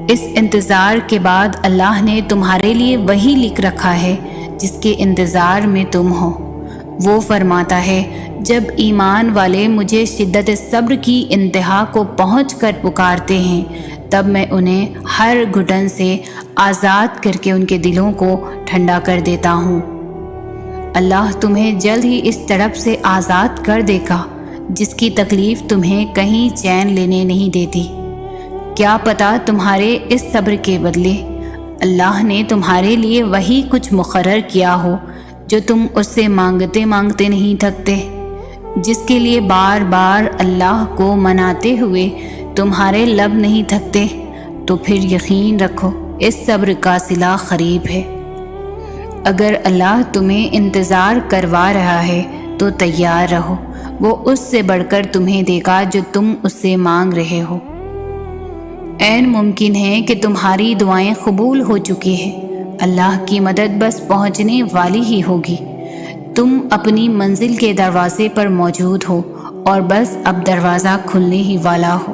اس انتظار کے بعد اللہ نے تمہارے لیے وہی لکھ رکھا ہے جس کے انتظار میں تم ہو۔ وہ فرماتا ہے جب ایمان والے مجھے شدت صبر کی انتہا کو پہنچ کر پکارتے ہیں تب میں انہیں ہر گھٹن سے آزاد کر کے ان کے دلوں کو ٹھنڈا کر دیتا ہوں۔ اللہ تمہیں جلد ہی اس تڑپ سے آزاد کر دے گا جس کی تکلیف تمہیں کہیں چین لینے نہیں دیتی۔ کیا پتہ تمہارے اس صبر کے بدلے اللہ نے تمہارے لیے وہی کچھ مقرر کیا ہو جو تم اس سے مانگتے مانگتے نہیں تھکتے، جس کے لیے بار بار اللہ کو مناتے ہوئے تمہارے لب نہیں تھکتے، تو پھر یقین رکھو اس صبر کا صلہ قریب ہے۔ اگر اللہ تمہیں انتظار کروا رہا ہے تو تیار رہو، وہ اس سے بڑھ کر تمہیں دے گا جو تم اس سے مانگ رہے ہو۔ عین ممکن ہے کہ تمہاری دعائیں قبول ہو چکی ہیں، اللہ کی مدد بس پہنچنے والی ہی ہوگی۔ تم اپنی منزل کے دروازے پر موجود ہو اور بس اب دروازہ کھلنے ہی والا ہو۔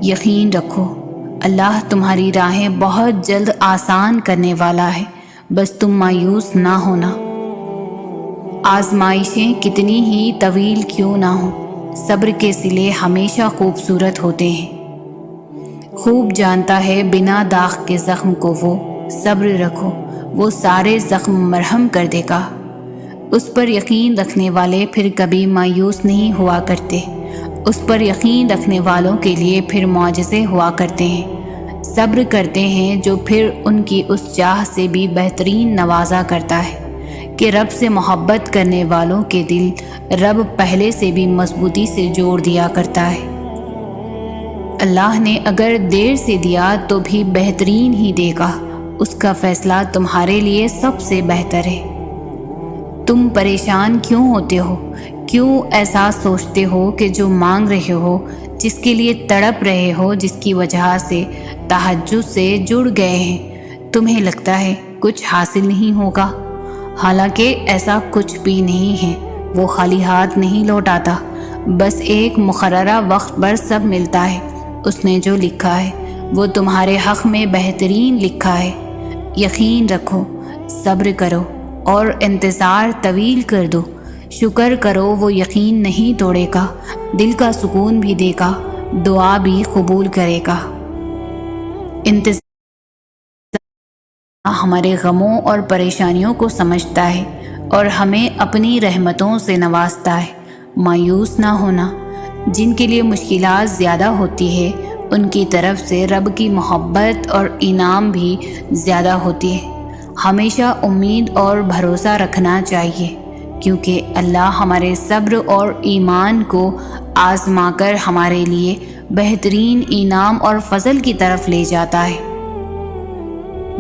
یقین رکھو اللہ تمہاری راہیں بہت جلد آسان کرنے والا ہے، بس تم مایوس نہ ہونا۔ آزمائشیں کتنی ہی طویل کیوں نہ ہوں، صبر کے صلے ہمیشہ خوبصورت ہوتے ہیں۔ خوب جانتا ہے بنا داغ کے زخم کو وہ، صبر رکھو وہ سارے زخم مرہم کر دے گا۔ اس پر یقین رکھنے والے پھر کبھی مایوس نہیں ہوا کرتے، اس پر یقین رکھنے والوں کے لیے پھر معجزے ہوا کرتے ہیں۔ صبر کرتے ہیں جو پھر ان کی اس چاہ سے بھی بہترین نوازا کرتا ہے کہ رب سے محبت کرنے والوں کے دل رب پہلے سے بھی مضبوطی سے جوڑ دیا کرتا ہے۔ اللہ نے اگر دیر سے دیا تو بھی بہترین ہی دے گا، اس کا فیصلہ تمہارے لیے سب سے بہتر ہے۔ تم پریشان کیوں ہوتے ہو؟ کیوں ایسا سوچتے ہو کہ جو مانگ رہے ہو، جس کے لیے تڑپ رہے ہو، جس کی وجہ سے تہجد سے جڑ گئے ہیں، تمہیں لگتا ہے کچھ حاصل نہیں ہوگا؟ حالانکہ ایسا کچھ بھی نہیں ہے۔ وہ خالی ہاتھ نہیں لوٹ آتا، بس ایک مقررہ وقت پر سب ملتا ہے۔ اس نے جو لکھا ہے وہ تمہارے حق میں بہترین لکھا ہے۔ یقین رکھو، صبر کرو اور انتظار طویل کر دو۔ شکر کرو وہ یقین نہیں توڑے گا، دل کا سکون بھی دے گا، دعا بھی قبول کرے گا۔ انتظار ہمارے غموں اور پریشانیوں کو سمجھتا ہے اور ہمیں اپنی رحمتوں سے نوازتا ہے۔ مایوس نہ ہونا، جن کے لیے مشکلات زیادہ ہوتی ہے ان کی طرف سے رب کی محبت اور انعام بھی زیادہ ہوتی ہے۔ ہمیشہ امید اور بھروسہ رکھنا چاہیے، کیونکہ اللہ ہمارے صبر اور ایمان کو آزما کر ہمارے لیے بہترین انعام اور فضل کی طرف لے جاتا ہے۔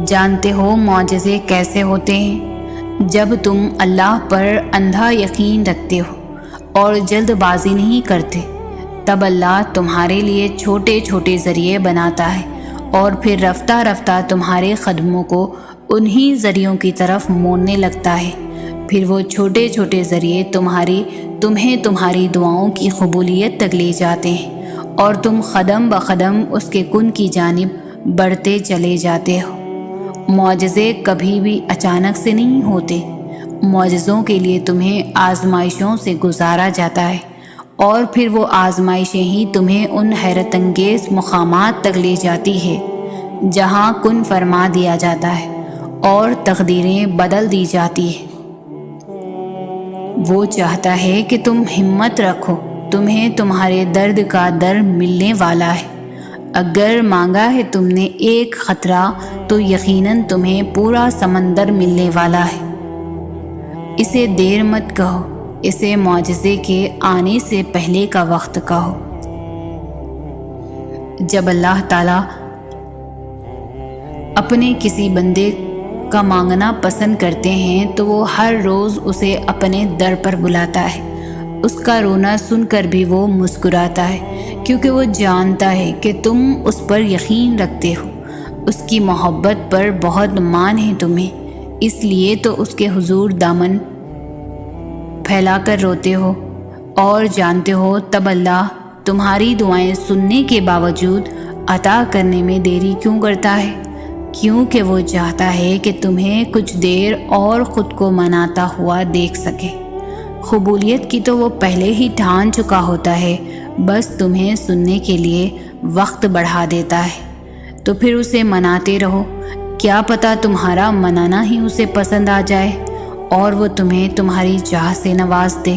جانتے ہو معجزے کیسے ہوتے ہیں؟ جب تم اللہ پر اندھا یقین رکھتے ہو اور جلد بازی نہیں کرتے، تب اللہ تمہارے لیے چھوٹے چھوٹے ذریعے بناتا ہے اور پھر رفتہ رفتہ تمہارے قدموں کو انہی ذریعوں کی طرف موڑنے لگتا ہے۔ پھر وہ چھوٹے چھوٹے ذریعے تمہیں تمہاری دعاؤں کی قبولیت تک لے جاتے ہیں اور تم قدم بقدم اس کے کن کی جانب بڑھتے چلے جاتے ہو۔ معجزے کبھی بھی اچانک سے نہیں ہوتے، معجزوں کے لیے تمہیں آزمائشوں سے گزارا جاتا ہے اور پھر وہ آزمائشیں ہی تمہیں ان حیرت انگیز مقامات تک لے جاتی ہے جہاں کن فرما دیا جاتا ہے اور تقدیریں بدل دی جاتی ہیں۔ وہ چاہتا ہے کہ تم ہمت رکھو، تمہیں تمہارے درد کا در ملنے والا ہے۔ اگر مانگا ہے تم نے ایک خطرہ تو یقیناً تمہیں پورا سمندر ملنے والا ہے۔ اسے دیر مت کہو، اسے معجزے کے آنے سے پہلے کا وقت کہو۔ جب اللہ تعالیٰ اپنے کسی بندے کا مانگنا پسند کرتے ہیں تو وہ ہر روز اسے اپنے در پر بلاتا ہے۔ اس کا رونا سن کر بھی وہ مسکراتا ہے، کیونکہ وہ جانتا ہے کہ تم اس پر یقین رکھتے ہو، اس کی محبت پر بہت مان ہے تمہیں، اس لیے تو اس کے حضور دامن پھیلا کر روتے ہو اور جانتے ہو تب اللہ تمہاری دعائیں سننے کے باوجود عطا کرنے میں دیری کیوں کرتا ہے؟ کیونکہ وہ چاہتا ہے کہ تمہیں کچھ دیر اور خود کو مناتا ہوا دیکھ سکے۔ قبولیت کی تو وہ پہلے ہی ٹھان چکا ہوتا ہے، بس تمہیں سننے کے لیے وقت بڑھا دیتا ہے۔ تو پھر اسے مناتے رہو، کیا پتہ تمہارا منانا ہی اسے پسند آ جائے اور وہ تمہیں تمہاری چاہ سے نواز دے۔